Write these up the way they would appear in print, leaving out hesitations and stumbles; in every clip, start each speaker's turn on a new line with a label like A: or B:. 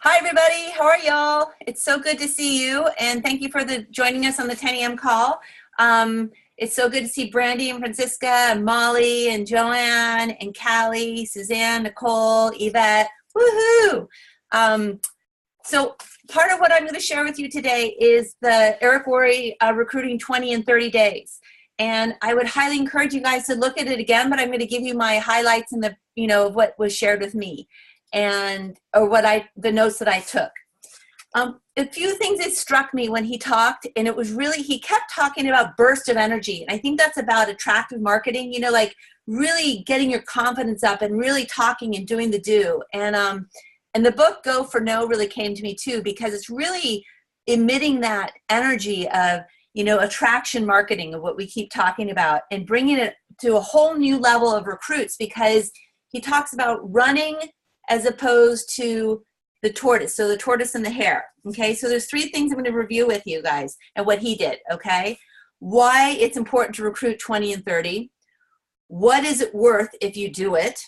A: Hi, everybody. How are y'all? It's so good to see you, and thank you for joining us on the 10 a.m. call. It's so good to see Brandy and Francisca and Molly and Joanne and Callie, Suzanne, Nicole, Yvette. Woohoo! So part of what I'm going to share with you today is the Eric Worre Recruiting 20 in 30 Days. And I would highly encourage you guys to look at it again, but I'm going to give you my highlights and what was shared with me and the notes that I took. A few things that struck me when he talked, and it was really, he kept talking about burst of energy. And I think that's about attractive marketing, like really getting your confidence up and really talking and doing the do. And the book Go for No really came to me too, because it's really emitting that energy of, attraction marketing of what we keep talking about and bringing it to a whole new level of recruits, because he talks about running as opposed to the tortoise. So the tortoise and the hare. Okay. So there's three things I'm going to review with you guys and what he did. Okay. Why it's important to recruit 20 and 30. What is it worth if you do it?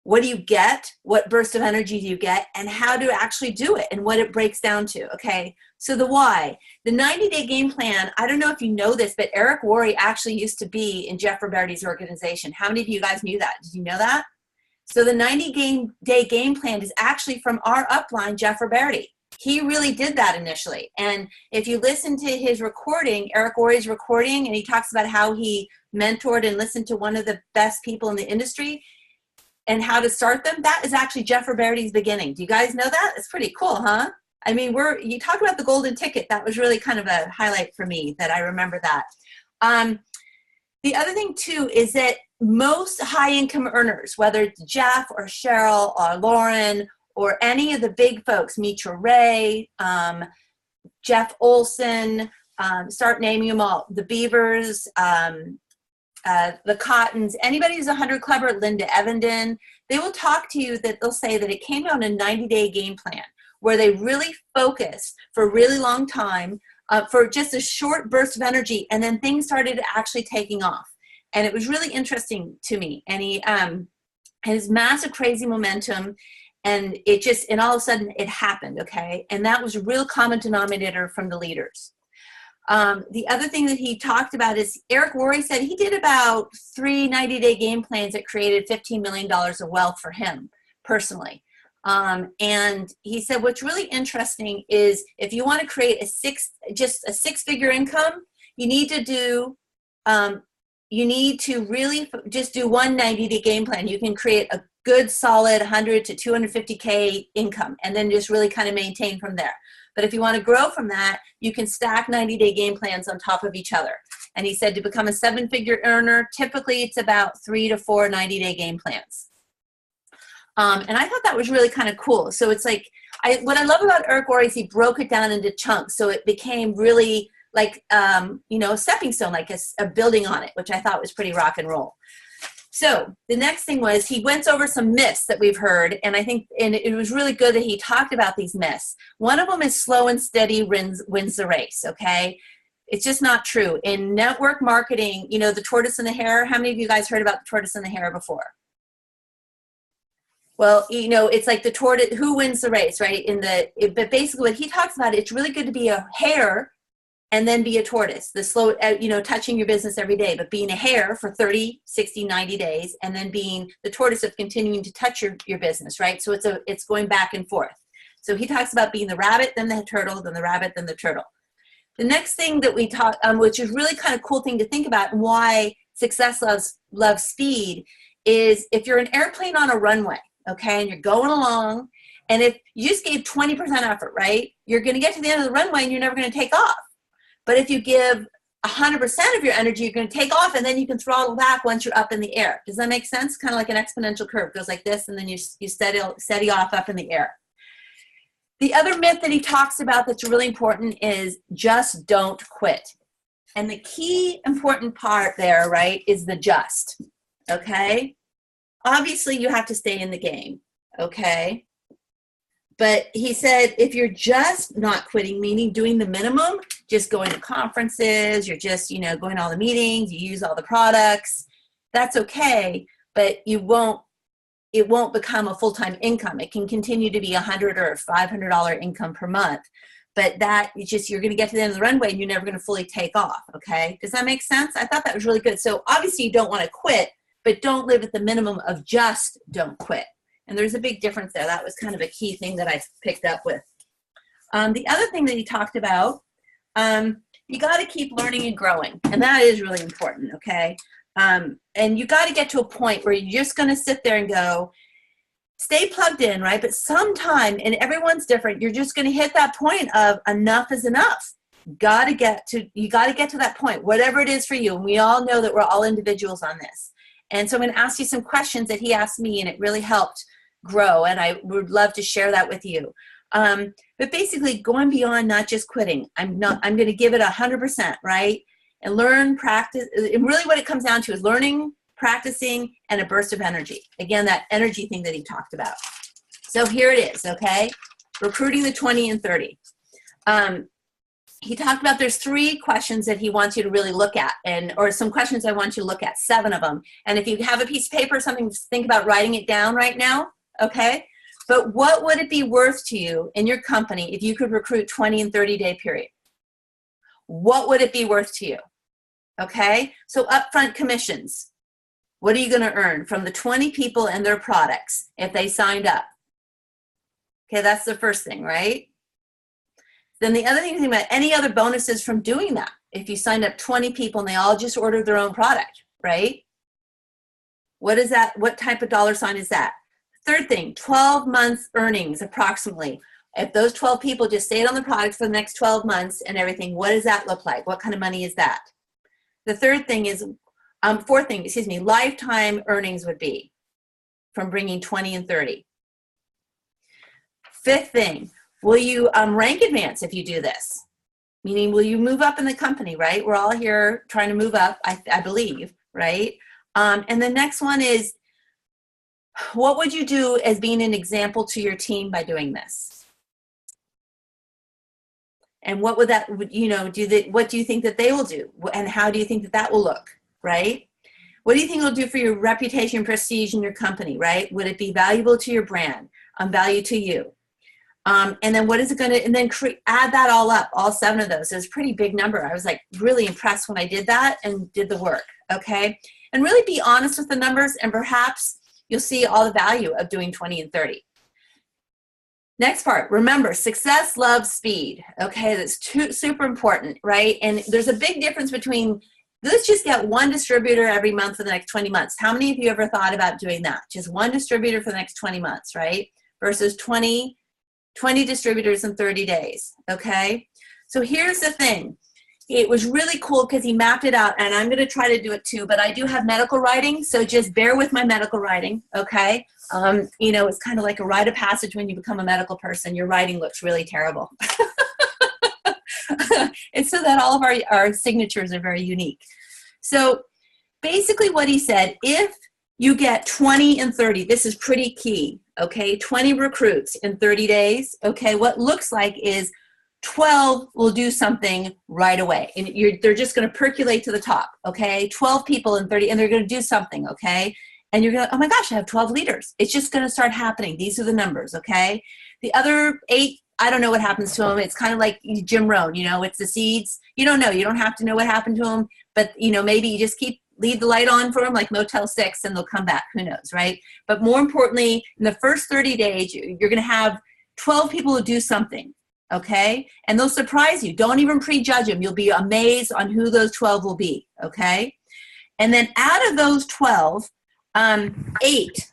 A: What do you get? What burst of energy do you get? And how to actually do it and what it breaks down to. Okay. So the why, the 90-day game plan. I don't know if you know this, but Eric Worre actually used to be in Jeff Roberti's organization. How many of you guys knew that? Did you know that? So the 90-day game plan is actually from our upline, Jeff Roberti. He really did that initially. And if you listen to his recording, Eric Worre's recording, and he talks about how he mentored and listened to one of the best people in the industry and how to start them, that is actually Jeff Roberti's beginning. Do you guys know that? It's pretty cool, huh? I mean, you talk about the golden ticket. That was really kind of a highlight for me that I remember that. The other thing too is that most high income earners, whether it's Jeff or Cheryl or Lauren or any of the big folks, Mitra Ray, Jeff Olson, start naming them all, the Beavers, the Cottons, anybody who's 100 Club or Linda Evenden, they will talk to you that they'll say that it came out a 90-day game plan where they really focused for a really long time for just a short burst of energy, and then things started actually taking off. And it was really interesting to me. And he has massive, crazy momentum, and and all of a sudden it happened, okay? And that was a real common denominator from the leaders. The other thing that he talked about is Eric Worre said he did about 3 90-day game plans that created $15 million of wealth for him personally. And he said, what's really interesting is if you want to create a six-figure income, you need to really just do one 90-day game plan. You can create a good, solid 100 to 250K income and then just really kind of maintain from there. But if you want to grow from that, you can stack 90-day game plans on top of each other. And he said to become a 7-figure earner, typically it's about 3 to 4 90-day game plans. And I thought that was really kind of cool. So it's like, what I love about Eric Worre is he broke it down into chunks. So it became really like, a stepping stone, like a building on it, which I thought was pretty rock and roll. So the next thing was he went over some myths that we've heard. And it was really good that he talked about these myths. One of them is slow and steady wins the race. Okay. It's just not true. In network marketing, the tortoise and the hare, how many of you guys heard about the tortoise and the hare before? Well, it's like the tortoise, who wins the race, right? But basically what he talks about, it's really good to be a hare and then be a tortoise, the slow, touching your business every day, but being a hare for 30, 60, 90 days, and then being the tortoise of continuing to touch your business, right? So it's going back and forth. So he talks about being the rabbit, then the turtle, then the rabbit, then the turtle. The next thing that we talk, which is really kind of cool thing to think about and why success loves speed, is if you're an airplane on a runway, okay, and you're going along, and if you just gave 20% effort, right, you're going to get to the end of the runway and you're never going to take off. But if you give 100% of your energy, you're going to take off, and then you can throttle back once you're up in the air. Does that make sense? Kind of like an exponential curve. It goes like this, and then you steady off up in the air. The other myth that he talks about that's really important is just don't quit. And the key important part there, right, is the just, okay? Obviously, you have to stay in the game, okay? But he said, if you're just not quitting, meaning doing the minimum, just going to conferences, you're just, going to all the meetings, you use all the products, that's okay, but you won't it won't become a full-time income. It can continue to be $100 or $500 income per month. But that is just, you're going to get to the end of the runway and you're never going to fully take off. Okay. Does that make sense? I thought that was really good. So obviously you don't want to quit, but don't live at the minimum of just don't quit. And there's a big difference there. That was kind of a key thing that I picked up with. The other thing that he talked about, you got to keep learning and growing. And that is really important. Okay. And you got to get to a point where you're just going to sit there and go, stay plugged in, right? But sometime, and everyone's different, you're just going to hit that point of enough is enough. You got to get to that point, whatever it is for you. And we all know that we're all individuals on this. And so I'm going to ask you some questions that he asked me, and it really helped grow. And I would love to share that with you. But basically going beyond not just quitting. I'm going to give it 100%, right? And learn, practice. And really what it comes down to is learning, practicing, and a burst of energy. Again, that energy thing that he talked about. So here it is, okay? Recruiting the 20 and 30. He talked about there's 3 questions that he wants you to really look at, or some questions I want you to look at, 7 of them. And if you have a piece of paper or something, just think about writing it down right now, okay? But what would it be worth to you in your company if you could recruit 20 and 30-day period? What would it be worth to you? Okay? So upfront commissions. What are you going to earn from the 20 people and their products if they signed up? Okay, that's the first thing, right? Then the other thing to think about, any other bonuses from doing that. If you signed up 20 people and they all just ordered their own product, right? What is that? What type of dollar sign is that? Third thing, 12 months earnings approximately. If those 12 people just stayed on the product for the next 12 months and everything, what does that look like? What kind of money is that? The fourth thing, lifetime earnings would be from bringing 20 and 30. Fifth thing, will you rank advance if you do this? Meaning, will you move up in the company, right? We're all here trying to move up, I believe, right? And the next one is, what would you do as being an example to your team by doing this? And what would that, what do you think that they will do? And how do you think that that will look, right? What do you think it'll do for your reputation, prestige in your company, right? Would it be valuable to your brand, value to you? And then what is it going to, and then add that all up, all 7 of those. It's a pretty big number. I was like really impressed when I did that and did the work, okay? And really be honest with the numbers, and perhaps you'll see all the value of doing 20 and 30. Next part, remember, success loves speed, okay? That's super important, right? And there's a big difference between, let's just get 1 distributor every month for the next 20 months. How many of you ever thought about doing that? Just 1 distributor for the next 20 months, right? Versus 20 distributors in 30 days, okay? So here's the thing. It was really cool because he mapped it out, and I'm going to try to do it too, but I do have medical writing, so just bear with my medical writing, okay? It's kind of like a rite of passage when you become a medical person. Your writing looks really terrible. And so that all of our signatures are very unique. So basically what he said, if you get 20 and 30, this is pretty key, okay? 20 recruits in 30 days, okay? What looks like is 12 will do something right away, and they're just going to percolate to the top, okay? 12 people in 30, and they're going to do something, okay? And you're going to, oh my gosh, I have 12 leaders. It's just going to start happening. These are the numbers, okay? The other 8, I don't know what happens to them. It's kind of like Jim Rohn, it's the seeds. You don't know. You don't have to know what happened to them, but, maybe you just leave the light on for them like Motel 6 and they'll come back. Who knows, right? But more importantly, in the first 30 days, you're going to have 12 people who do something. Okay? And they'll surprise you. Don't even prejudge them. You'll be amazed on who those 12 will be. Okay? And then out of those 12, 8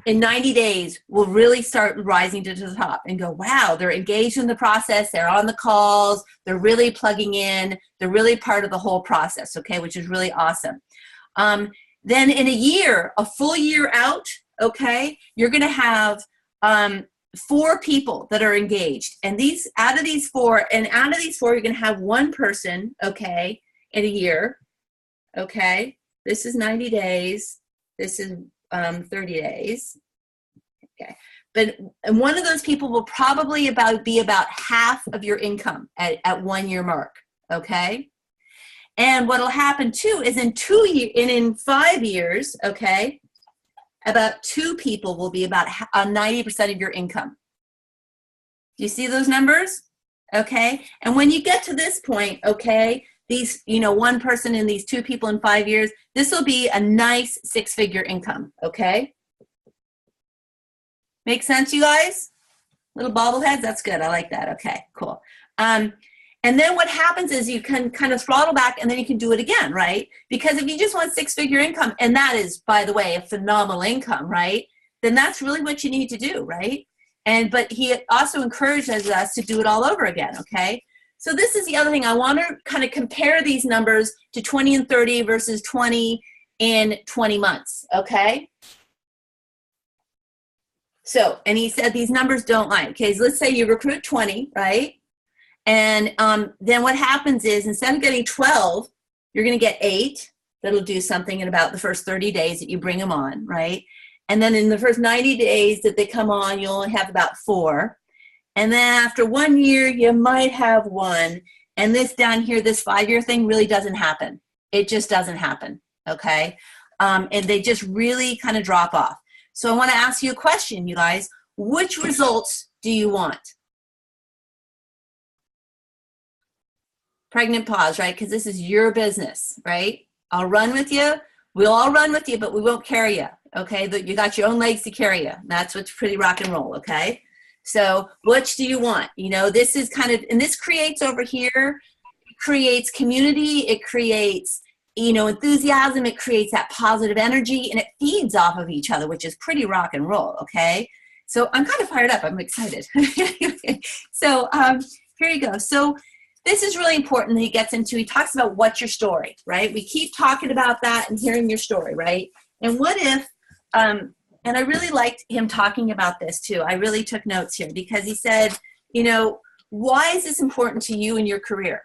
A: in 90 days will really start rising to the top and go, wow, they're engaged in the process. They're on the calls. They're really plugging in. They're really part of the whole process. Okay? Which is really awesome. Then in a year, a full year out, okay, you're going to have 4 people that are engaged, and out of these four, you're going to have 1 person, okay, in a year, okay. This is 90 days. This is 30 days, okay. But one of those people will probably be about half of your income at 1 year mark, okay. And what'll happen too is in 5 years, okay, about 2 people will be about 90% of your income. Do you see those numbers? Okay. And when you get to this point, okay, these, 1 person and these 2 people in 5 years, this will be a nice 6-figure income. Okay. Make sense, you guys? Little bobbleheads? That's good. I like that. Okay, cool. And then what happens is you can kind of throttle back and then you can do it again, right? Because if you just want 6-figure income, and that is, by the way, a phenomenal income, right? Then that's really what you need to do, right? But he also encourages us to do it all over again, okay? So this is the other thing. I want to kind of compare these numbers to 20 and 30 versus 20 in 20 months, okay? So, and he said these numbers don't lie. Okay, so let's say you recruit 20, right? And then what happens is instead of getting 12, you're going to get 8. That'll do something in about the first 30 days that you bring them on, right? And then in the first 90 days that they come on, you'll only have about 4. And then after 1 year, you might have 1. And this down here, this 5-year thing really doesn't happen. It just doesn't happen, okay? And they just really kind of drop off. So I want to ask you a question, you guys. Which results do you want? Pregnant pause, right? Because this is your business, right? I'll run with you. We'll all run with you, but we won't carry you, okay? You got your own legs to carry you. That's what's pretty rock and roll, okay? So which do you want? This is kind of, and this creates over here, it creates community, it creates, enthusiasm, it creates that positive energy, and it feeds off of each other, which is pretty rock and roll, okay? So I'm kind of fired up. I'm excited. So here you go. So this is really important that he gets into. He talks about what's your story, right? We keep talking about that and hearing your story, right? And what if, and I really liked him talking about this too. I really took notes here because he said, why is this important to you in your career?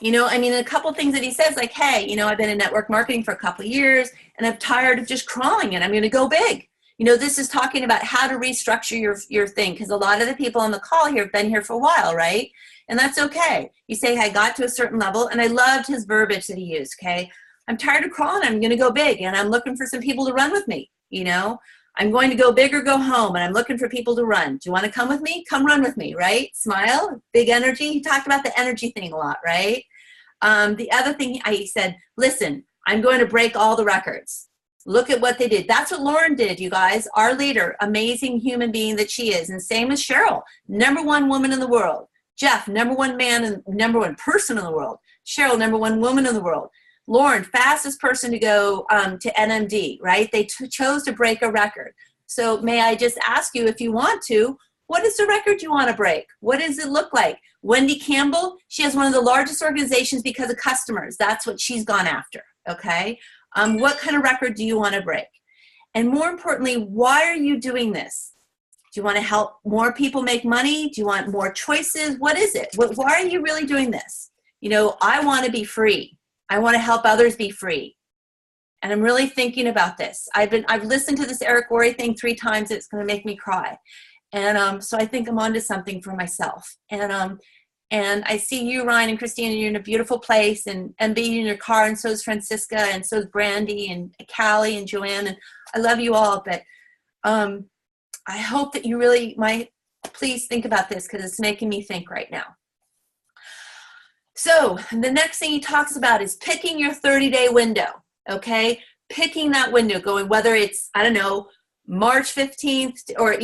A: A couple things that he says, like, hey, I've been in network marketing for a couple of years and I'm tired of just crawling and I'm going to go big. This is talking about how to restructure your thing, because a lot of the people on the call here have been here for a while, right? And that's okay. You say, I got to a certain level, and I loved his verbiage that he used, okay? I'm tired of crawling. I'm going to go big, and I'm looking for some people to run with me, I'm going to go big or go home, and I'm looking for people to run. Do you want to come with me? Come run with me, right? Smile, big energy. He talked about the energy thing a lot, right? The other thing he said, listen, I'm going to break all the records. Look at what they did. That's what Lauren did, you guys. Our leader, amazing human being that she is. And same as Cheryl, #1 woman in the world. Jeff, #1 man and #1 person in the world. Cheryl, #1 woman in the world. Lauren, fastest person to go to NMD, right? They chose to break a record. So may I just ask you, if you want to, what is the record you want to break? What does it look like? Wendy Campbell, she has one of the largest organizations because of customers. That's what she's gone after, okay? What kind of record do you want to break? And more importantly, why are you doing this? Do you want to help more people make money? Do you want more choices? What is it? Why are you really doing this? I want to be free. I want to help others be free. And I'm really thinking about this. I've listened to this Eric Worre thing 3 times. It's going to make me cry. And so I think I'm onto something for myself. And I see you, Ryan and Christine, and you're in a beautiful place, and being in your car, and so is Francisca, and so is Brandy, and Callie, and Joanne, and I love you all. But I hope that you really might please think about this, because it's making me think right now. So the next thing he talks about is picking your 30-day window, okay? Picking that window, going whether it's, I don't know, March 15th or,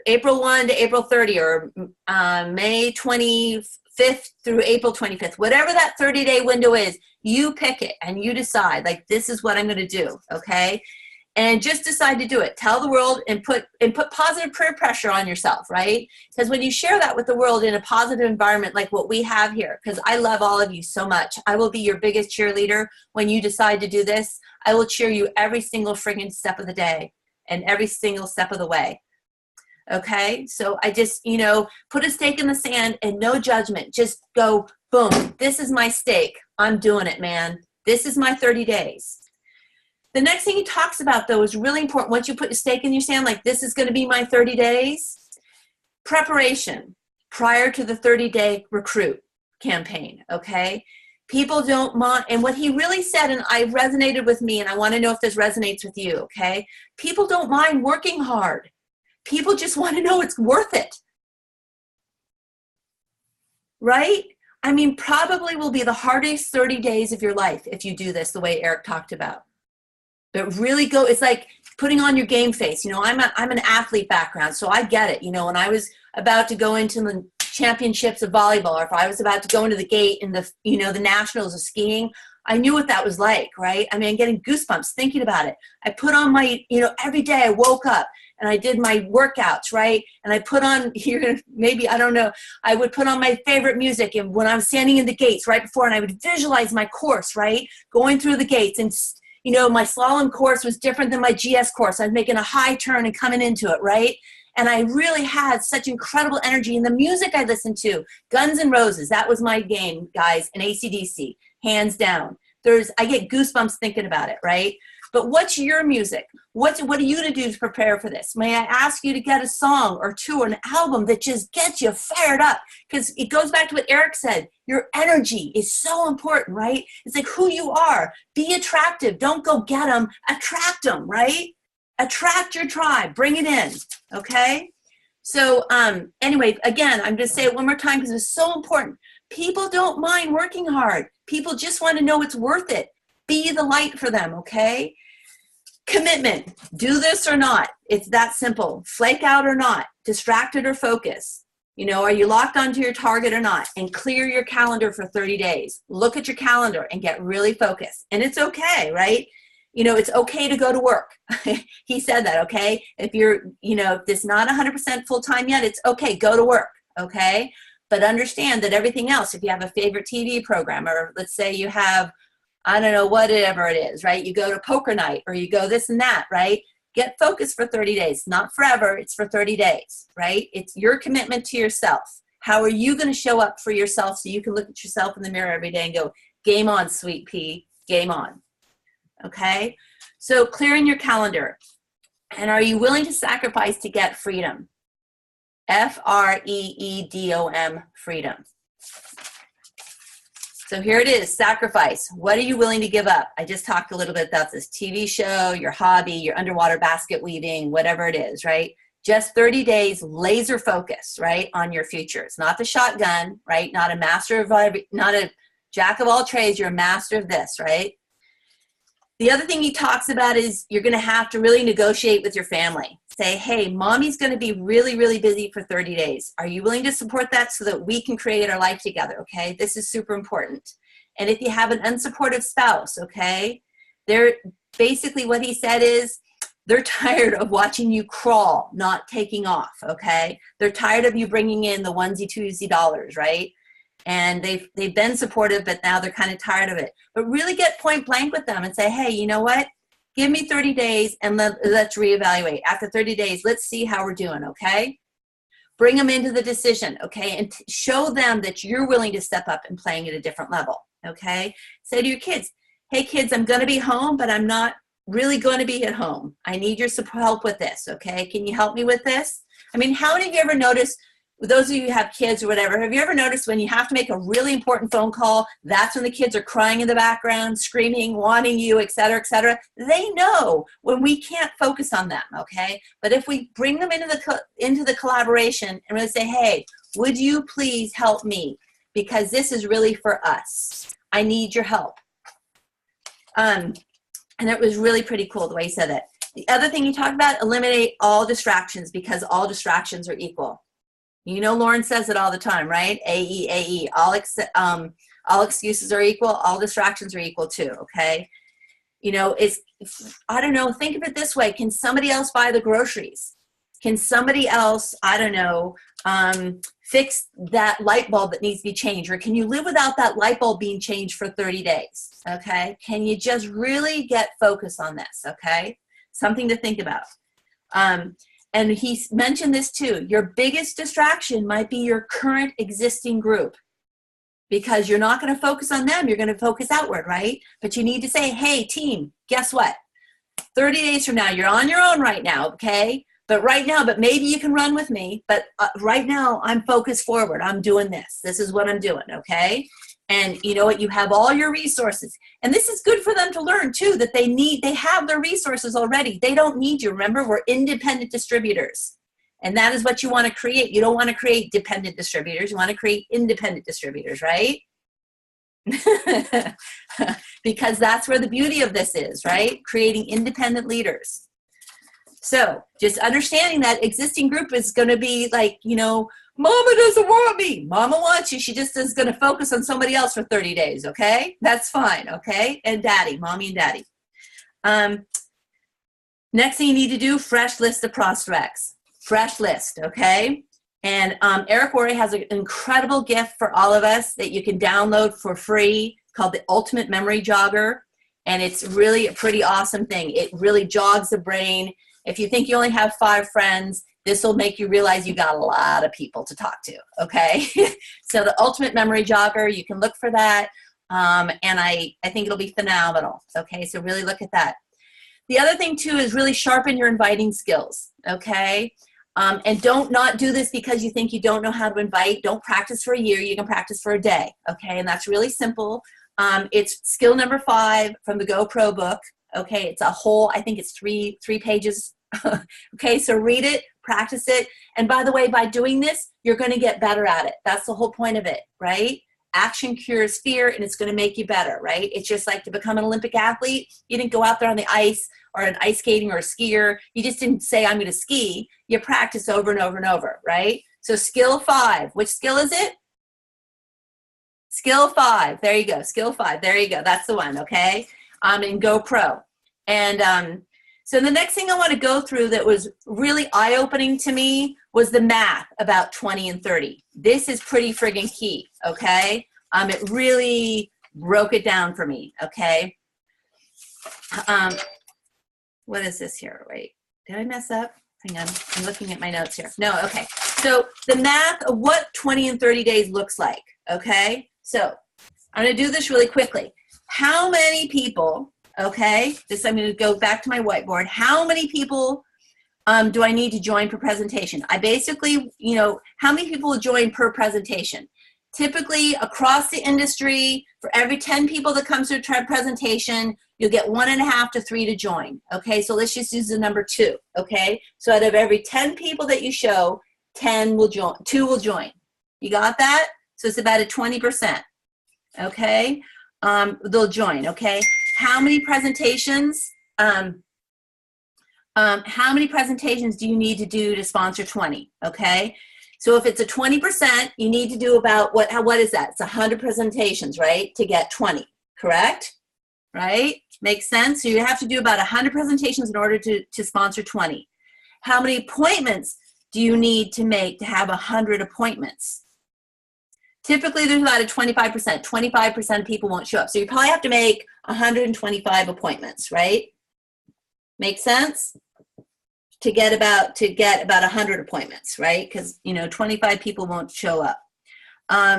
A: April 1 to April 30, or May 25th through April 25th, whatever that 30-day window is, you pick it and you decide, like, this is what I'm going to do, okay? And just decide to do it. Tell the world and put positive peer pressure on yourself, right? Because when you share that with the world in a positive environment like what we have here, because I love all of you so much. I will be your biggest cheerleader when you decide to do this. I will cheer you every single friggin' step of the day and every single step of the way. Okay, so I just, put a stake in the sand and no judgment. Just go, boom, this is my stake. I'm doing it, man. This is my 30 days. The next thing he talks about, though, is really important. Once you put your stake in your sand, like, this is going to be my 30 days, preparation prior to the 30-day recruit campaign, okay? People don't mind. And what he really said, and I resonated with me, and I want to know if this resonates with you, okay? People don't mind working hard. People just want to know it's worth it. Right? I mean, probably will be the hardest 30 days of your life if you do this the way Eric talked about. But really go, it's like putting on your game face. You know, I'm an athlete background, so I get it. You know, when I was about to go into the championships of volleyball, or if I was about to go into the gate in the, you know, the nationals of skiing, I knew what that was like, right? I mean, I'm getting goosebumps thinking about it. I put on my, you know, every day I woke up and I did my workouts, right? And I put on, maybe, I don't know, I would put on my favorite music, and when I was standing in the gates right before, and I would visualize my course, right? Going through the gates, and, you know, my slalom course was different than my GS course. I was making a high turn and coming into it, right? And I really had such incredible energy. And the music I listened to, Guns N' Roses, that was my game, guys, and AC/DC, hands down. I get goosebumps thinking about it, right? But what's your music? What are you going to do to prepare for this? May I ask you to get a song or two, or an album that just gets you fired up? Because it goes back to what Eric said. Your energy is so important, right? It's like who you are. Be attractive. Don't go get them. Attract them, right? Attract your tribe. Bring it in, okay? So anyway, again, I'm going to say it one more time because it's so important. People don't mind working hard. People just want to know it's worth it. Be the light for them, okay? Commitment. Do this or not. It's that simple. Flake out or not. Distracted or focus. You know, are you locked onto your target or not? And clear your calendar for 30 days. Look at your calendar and get really focused. And it's okay, right? You know, it's okay to go to work. He said that, okay? If you're, you know, if it's not 100% full-time yet, it's okay. Go to work, okay? But understand that everything else, if you have a favorite TV program, or let's say you have, I don't know, whatever it is, right? You go to poker night, or you go this and that, right? Get focused for 30 days. Not forever, it's for 30 days, right? It's your commitment to yourself. How are you going to show up for yourself so you can look at yourself in the mirror every day and go, game on, sweet pea, game on, okay? So clearing your calendar. And are you willing to sacrifice to get freedom? Freedom, freedom. So here it is, sacrifice. What are you willing to give up? I just talked a little bit about this TV show, your hobby, your underwater basket weaving, whatever it is, right? Just 30 days, laser focus, right, on your future. It's not the shotgun, right? Not a master of, not a jack of all trades. You're a master of this, right? The other thing he talks about is you're going to have to really negotiate with your family. Say, hey, mommy's going to be really, really busy for 30 days. Are you willing to support that so that we can create our life together, okay? This is super important. And if you have an unsupportive spouse, okay, they're basically what he said is they're tired of watching you crawl, not taking off, okay? They're tired of you bringing in the onesie, twosie dollars, right? And they've been supportive, but now they're kind of tired of it. But really get point blank with them and say, hey, you know what? Give me 30 days and let's reevaluate. After 30 days, let's see how we're doing, okay? Bring them into the decision, okay? And show them that you're willing to step up and playing at a different level, okay? Say to your kids, hey, kids, I'm going to be home, but I'm not really going to be at home. I need your help with this, okay? Can you help me with this? I mean, how many of you ever noticed, those of you who have kids or whatever, have you ever noticed when you have to make a really important phone call, that's when the kids are crying in the background, screaming, wanting you, et cetera, et cetera? They know when we can't focus on them, okay? But if we bring them into the collaboration and really say, hey, would you please help me? Because this is really for us. I need your help. And it was really pretty cool the way he said it. The other thing he talked about, eliminate all distractions because all distractions are equal. You know, Lauren says it all the time, right? AE. All excuses are equal. All distractions are equal too, okay? You know, I don't know, think of it this way. Can somebody else buy the groceries? Can somebody else, I don't know, fix that light bulb that needs to be changed? Or can you live without that light bulb being changed for 30 days, okay? Can you just really get focused on this, okay? Something to think about. And he mentioned this too. Your biggest distraction might be your current existing group because you're not going to focus on them. You're going to focus outward, right? But you need to say, hey, team, guess what? 30 days from now, you're on your own right now, okay? But maybe you can run with me. But right now, I'm focused forward. I'm doing this. This is what I'm doing, okay? And you know what? You have all your resources. And this is good for them to learn too, that they have their resources already. They don't need you. Remember, we're independent distributors. And that is what you want to create. You don't want to create dependent distributors. You want to create independent distributors, right? Because that's where the beauty of this is, right? Creating independent leaders. So just understanding that existing group is going to be like, you know, Mama doesn't want me. Mama wants you. She just is going to focus on somebody else for 30 days, okay? That's fine, okay? And daddy, mommy and daddy. Next thing you need to do, fresh list of prospects. Fresh list, okay? And Eric Worre has an incredible gift for all of us that you can download for free called the Ultimate Memory Jogger. And it's really a pretty awesome thing. It really jogs the brain. If you think you only have 5 friends, this will make you realize you got a lot of people to talk to, okay? So the Ultimate Memory Jogger, you can look for that. And I think it'll be phenomenal, okay? So really look at that. The other thing too is really sharpen your inviting skills, okay? And don't not do this because you think you don't know how to invite. Don't practice for a year. You can practice for a day, okay? And that's really simple. It's skill number 5 from the GoPro book, okay? It's a whole, I think it's three pages, okay? So read it, practice it. And by the way, by doing this, you're going to get better at it. That's the whole point of it, right? Action cures fear, and it's going to make you better, right? It's just like to become an Olympic athlete. You didn't go out there on the ice or an ice skating or a skier. You just didn't say, I'm going to ski. You practice over and over and over, right? So skill 5. Which skill is it? Skill 5. There you go. Skill 5. There you go. That's the one, okay? In GoPro. And so the next thing I want to go through that was really eye-opening to me was the math about 20 and 30. This is pretty friggin' key, okay? It really broke it down for me, okay? What is this here? Wait, did I mess up? Hang on, I'm looking at my notes here. No, okay. So the math of what 20 and 30 days looks like, okay? So I'm gonna do this really quickly. How many people, okay, I'm gonna go back to my whiteboard. How many people do I need to join per presentation? I basically, you know, how many people will join per presentation? Typically across the industry, for every 10 people that comes to a presentation, you'll get 1.5 to 3 to join. Okay, so let's just use the number 2. Okay, so out of every 10 people that you show, 10 will join, 2 will join. You got that? So it's about a 20%. Okay, they'll join. Okay, how many presentations? How many presentations do you need to do to sponsor 20? Okay. So if it's a 20%, you need to do about, what is that? It's 100 presentations, right? To get 20, correct? Right? Makes sense? So you have to do about 100 presentations in order to sponsor 20. How many appointments do you need to make to have 100 appointments? Typically, there's about a 25%. 25% of people won't show up. So you probably have to make 125 appointments, right? Make sense? To get about 100 appointments, right? Because, you know, 25 people won't show up.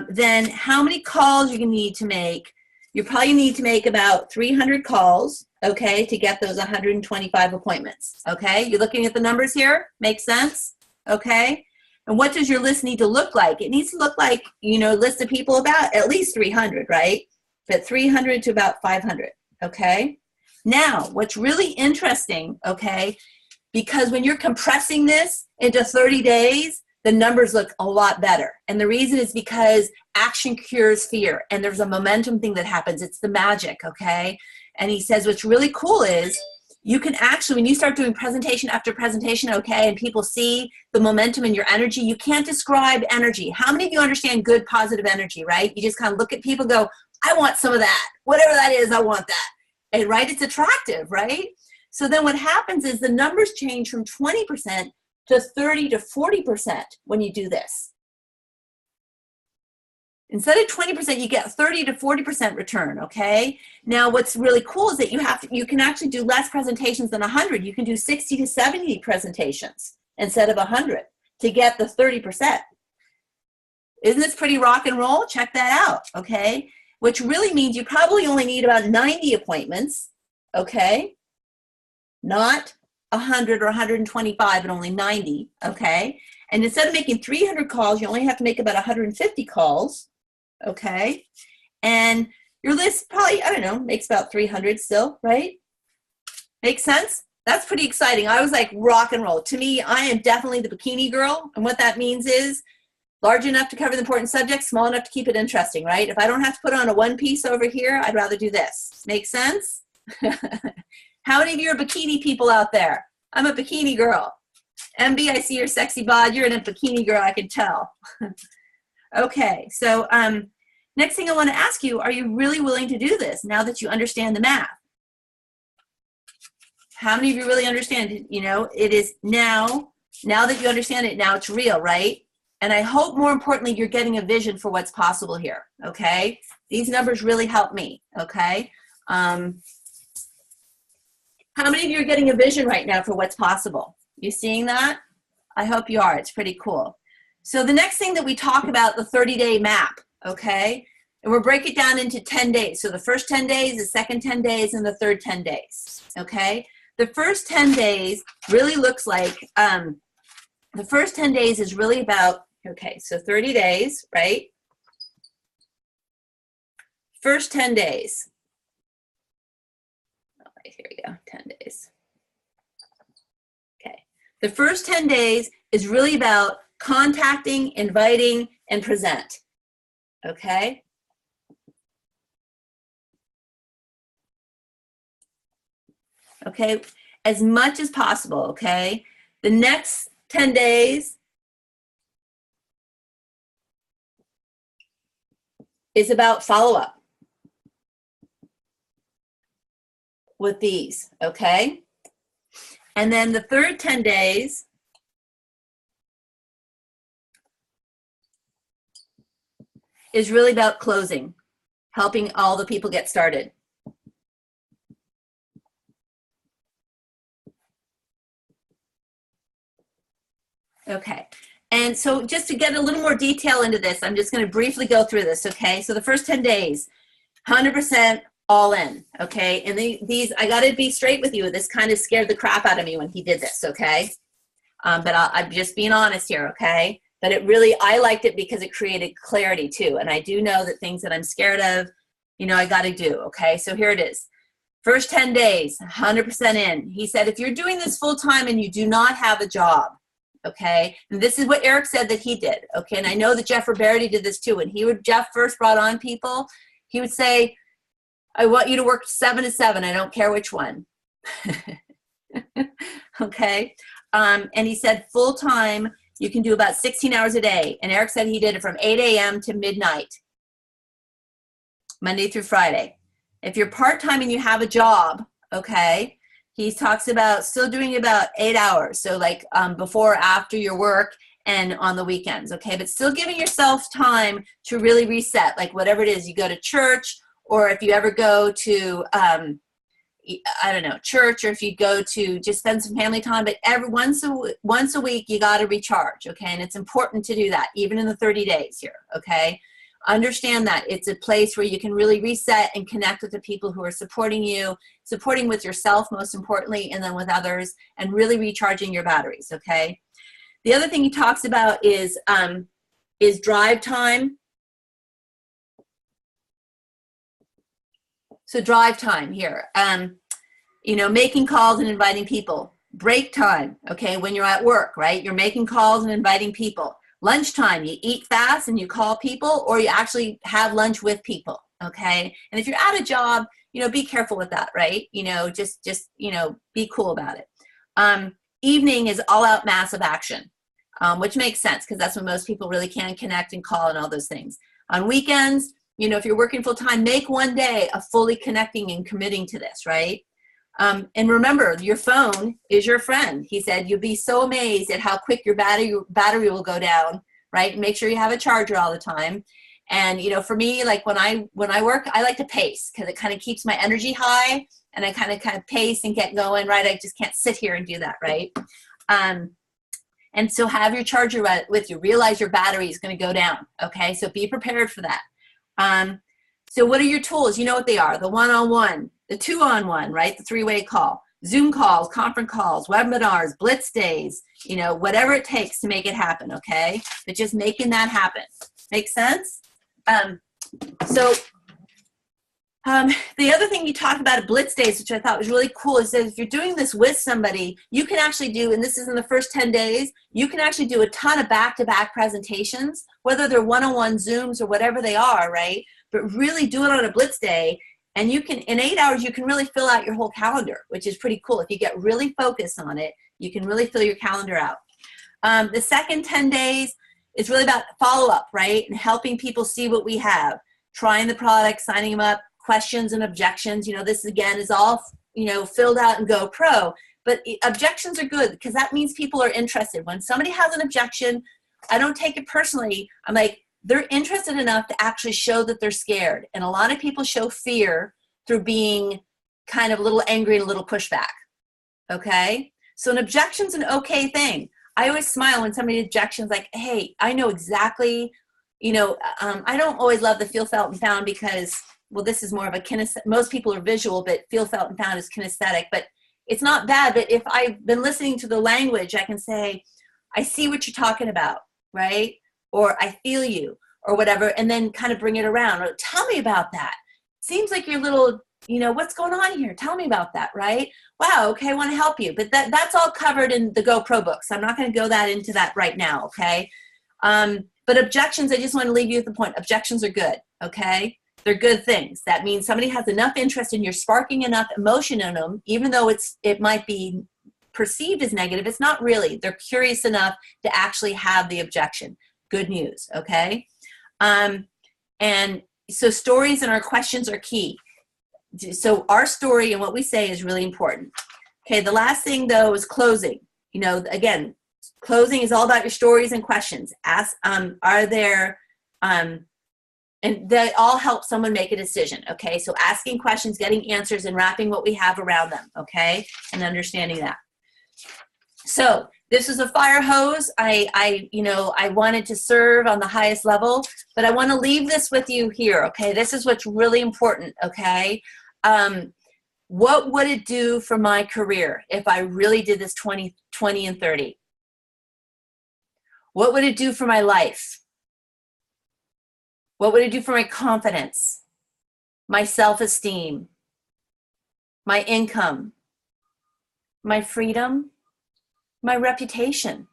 A: Then how many calls you're going to need to make? You probably need to make about 300 calls, okay, to get those 125 appointments, okay? You're looking at the numbers here? Make sense? Okay? And what does your list need to look like? It needs to look like, you know, a list of people about at least 300, right? But 300 to about 500, okay? Now, what's really interesting, okay, because when you're compressing this into 30 days, the numbers look a lot better. And the reason is because action cures fear. And there's a momentum thing that happens. It's the magic, okay? And he says what's really cool is you can actually, when you start doing presentation after presentation, okay, and people see the momentum in your energy, you can't describe energy. How many of you understand good, positive energy, right? You just kind of look at people and go, I want some of that. Whatever that is, I want that. And right, it's attractive, right? So then what happens is the numbers change from 20% to 30 to 40% when you do this. Instead of 20%, you get 30 to 40% return, okay? Now, what's really cool is that you can actually do less presentations than 100. You can do 60 to 70 presentations instead of 100 to get the 30%. Isn't this pretty rock and roll? Check that out, okay? Which really means you probably only need about 90 appointments, okay? Not 100 or 125, but only 90, okay? And instead of making 300 calls, you only have to make about 150 calls, okay? And your list probably, I don't know, makes about 300 still, right? Makes sense? That's pretty exciting. I was like rock and roll. To me, I am definitely the bikini girl. And what that means is large enough to cover the important subjects, small enough to keep it interesting, right? If I don't have to put on a one piece over here, I'd rather do this. Make sense? How many of you are bikini people out there? I'm a bikini girl. MB, I see your sexy bod. You're in a bikini girl, I can tell. Okay, so next thing I want to ask you, are you really willing to do this now that you understand the math? How many of you really understand it? You know, it is now that you understand it, now it's real, right? And I hope more importantly, you're getting a vision for what's possible here, okay? These numbers really help me, okay? How many of you are getting a vision right now for what's possible? You seeing that? I hope you are. It's pretty cool. So the next thing that we talk about, the 30-day map, okay? And we'll break it down into 10 days. So the first 10 days, the second 10 days, and the third 10 days, okay? The first 10 days really looks like, the first 10 days is really about, okay, so 30 days, right? First 10 days. All right, here we go, 10 days. Okay, the first 10 days is really about contacting, inviting, and present, okay? Okay, as much as possible, okay? The next 10 days is about follow-up with these, okay? And then the third 10 days is really about closing, helping all the people get started. Okay, and so just to get a little more detail into this, I'm just going to briefly go through this, okay? So the first 10 days, 100% all in, okay? And these, I got to be straight with you. This kind of scared the crap out of me when he did this, okay? But I'm just being honest here, okay? But it really, I liked it because it created clarity too. And I do know that things that I'm scared of, you know, I got to do, okay? So here it is. First 10 days, 100% in. He said, if you're doing this full time and you do not have a job, okay, and this is what Eric said that he did, okay, and I know that Jeff Roberti did this too. When Jeff first brought on people, he would say, I want you to work 7 to 7, I don't care which one. Okay, and he said full time, you can do about 16 hours a day, and Eric said he did it from 8 a.m. to midnight, Monday through Friday. If you're part-time and you have a job, okay, he talks about still doing about 8 hours. So like before or after your work and on the weekends, okay? But still giving yourself time to really reset, like whatever it is, you go to church, or if you ever go to, I don't know, church, or if you go to just spend some family time, but once a week, you got to recharge, okay? And it's important to do that, even in the 30 days here, okay? Understand that it's a place where you can really reset and connect with the people who are supporting you, supporting with yourself most importantly, and then with others, and really recharging your batteries, okay? The other thing he talks about is drive time. So drive time here, you know, making calls and inviting people. Break time, okay, when you're at work, right? You're making calls and inviting people. Lunchtime, you eat fast and you call people, or you actually have lunch with people, okay? And if you're at a job, you know, be careful with that, right? You know, just you know, be cool about it. Evening is all out massive action, which makes sense because that's when most people really can connect and call and all those things. On weekends, you know, if you're working full time, make one day of fully connecting and committing to this, right? And remember, your phone is your friend. He said, you'll be so amazed at how quick your battery will go down, right? Make sure you have a charger all the time. And, you know, for me, like when I work, I like to pace because it kind of keeps my energy high, and I kind of pace and get going, right? I just can't sit here and do that, right? And so have your charger with you. Realize your battery is going to go down, okay? So be prepared for that. So what are your tools? You know what they are. The one-on-one, the two-on-one, right? The three-way call, Zoom calls, conference calls, webinars, Blitz days, you know, whatever it takes to make it happen, okay? But just making that happen. Make sense? So The other thing you talked about at Blitz Days, which I thought was really cool, is that if you're doing this with somebody, you can actually do, and this is in the first 10 days, you can actually do a ton of back-to-back presentations, whether they're one-on-one Zooms or whatever they are, right? But really do it on a Blitz Day, and you can, in 8 hours, you can really fill out your whole calendar, which is pretty cool. If you get really focused on it, you can really fill your calendar out. The second 10 days is really about follow-up, right? And helping people see what we have, trying the product, signing them up, questions and objections. You know, this again is all, you know, filled out and go pro, but objections are good because that means people are interested. When somebody has an objection, I don't take it personally. I'm like, they're interested enough to actually show that they're scared. And a lot of people show fear through being kind of a little angry and a little pushback. Okay. So an objection's an okay thing. I always smile when somebody objections like, hey, I know exactly, you know, I don't always love the feel, felt, and found because, well, this is more of a kinesthetic. Most people are visual, but feel, felt, and found is kinesthetic. But it's not bad. But if I've been listening to the language, I can say, I see what you're talking about, right? Or I feel you, or whatever, and then kind of bring it around. Or tell me about that. Seems like you're a little, you know, what's going on here? Tell me about that, right? Wow, okay, I want to help you. But that's all covered in the GoPro book. So I'm not going to go into that right now, okay? But objections, I just want to leave you with the point. Objections are good, okay? They're good things. That means somebody has enough interest and you're sparking enough emotion in them, even though it might be perceived as negative. It's not really. They're curious enough to actually have the objection. Good news, okay? And so stories and our questions are key. So our story and what we say is really important. Okay, the last thing though is closing. You know, again, closing is all about your stories and questions. Ask, are there, and they all help someone make a decision, okay? So asking questions, getting answers, and wrapping what we have around them, okay? And understanding that. So this is a fire hose. I wanted to serve on the highest level, but I want to leave this with you here, okay? This is what's really important, okay? What would it do for my career if I really did this 20, and 30? What would it do for my life? What would it do for my confidence, my self-esteem, my income, my freedom, my reputation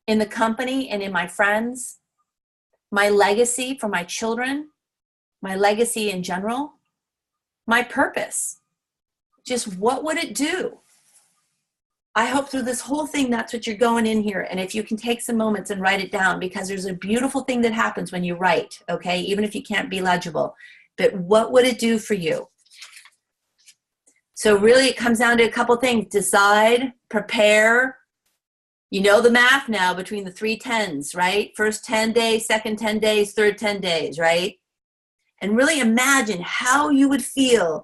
A: in the company and in my friends, my legacy for my children, my legacy in general, my purpose? Just what would it do? I hope through this whole thing, that's what you're going in here. And if you can take some moments and write it down, because there's a beautiful thing that happens when you write, okay? Even if you can't be legible, but what would it do for you? So really it comes down to a couple things. Decide, prepare. You know the math now between the 3 10s, right? First 10 days, second 10 days, third 10 days, right? And really imagine how you would feel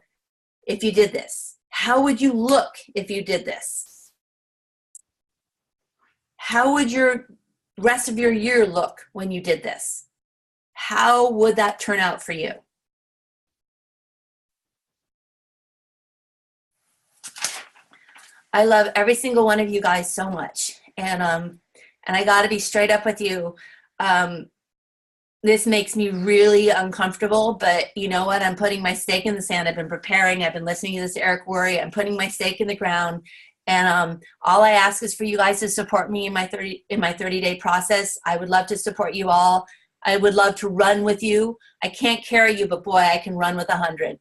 A: if you did this. How would you look if you did this? How would your rest of your year look when you did this? How would that turn out for you? I love every single one of you guys so much. And I got to be straight up with you. This makes me really uncomfortable, but you know what? I'm putting my stake in the sand. I've been preparing. I've been listening to this Eric Worre. I'm putting my stake in the ground. And all I ask is for you guys to support me in my 30-day process. I would love to support you all. I would love to run with you. I can't carry you, but boy, I can run with 100.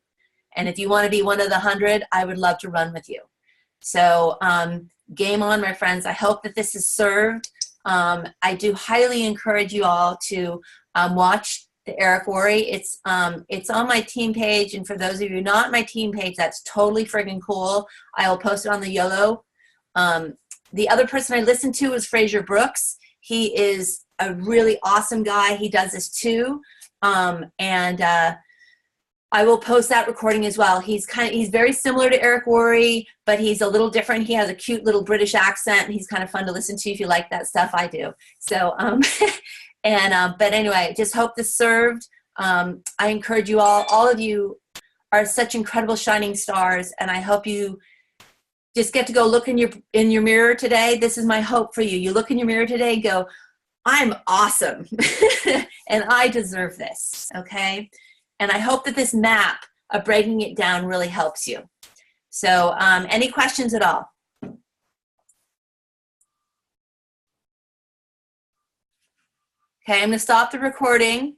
A: And if you want to be one of the 100, I would love to run with you. So game on, my friends. I hope that this is served. I do highly encourage you all to watch the Eric Worre. It's on my team page, and for those of you not on my team page, that's totally friggin' cool. I will post it on the YOLO. The other person I listen to is Fraser Brooks. He is a really awesome guy. He does this too, and I will post that recording as well. He's very similar to Eric Worre, but he's a little different. He has a cute little British accent, and he's kind of fun to listen to if you like that stuff. I do. So, but anyway, just hope this served. I encourage you all of you are such incredible shining stars, and I hope you just get to go look in your mirror today. This is my hope for you. You look in your mirror today and go, I'm awesome, and I deserve this, okay? And I hope that this map of breaking it down really helps you. So any questions at all? Okay, I'm going to stop the recording.